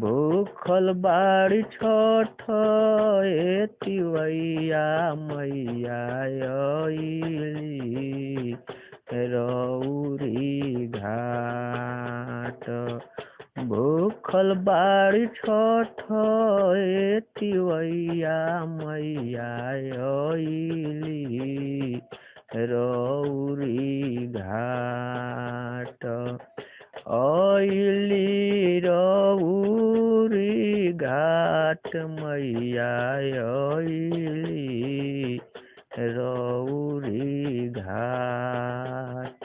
भूखल बाड़ी छठ तिवैया मैया अइली रौरी घाट। भूखल बाड़ी छठ तिवैया मैया अइली रौरी घाट। अइली रौरी घाट मैया अइली रौरी घाट।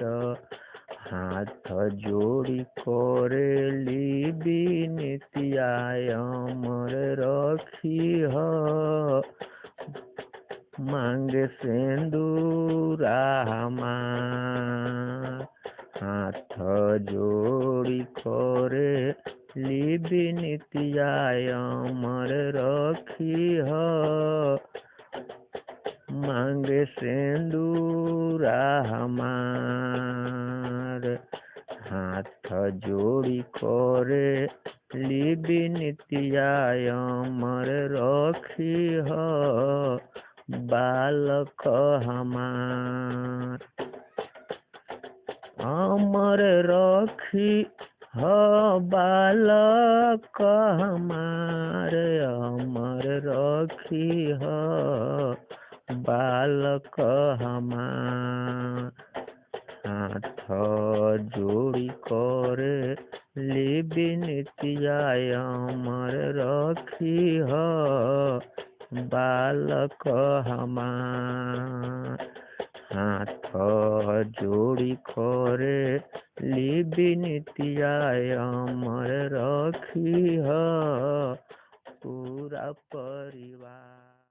हाथ जोड़ी करेली बिनतिया अमर रखिह मांगे सिंदूरा हमार। हाथ जोड़ी करेली बिनतिया अमर रखिह मांगे सिंदूरा हमार। हाथ जोड़ी करेली बिनतिया अमर रखिह बालक हमार। अमर रखिह बालक हमार। अमर रखिह बालक हमार। हाथ जोड़ी करेली बिनतिया अमर रखिह बालक हमार। हाथ जोड़ी करेली बिनतिया अमर रखिह पूरा परिवार।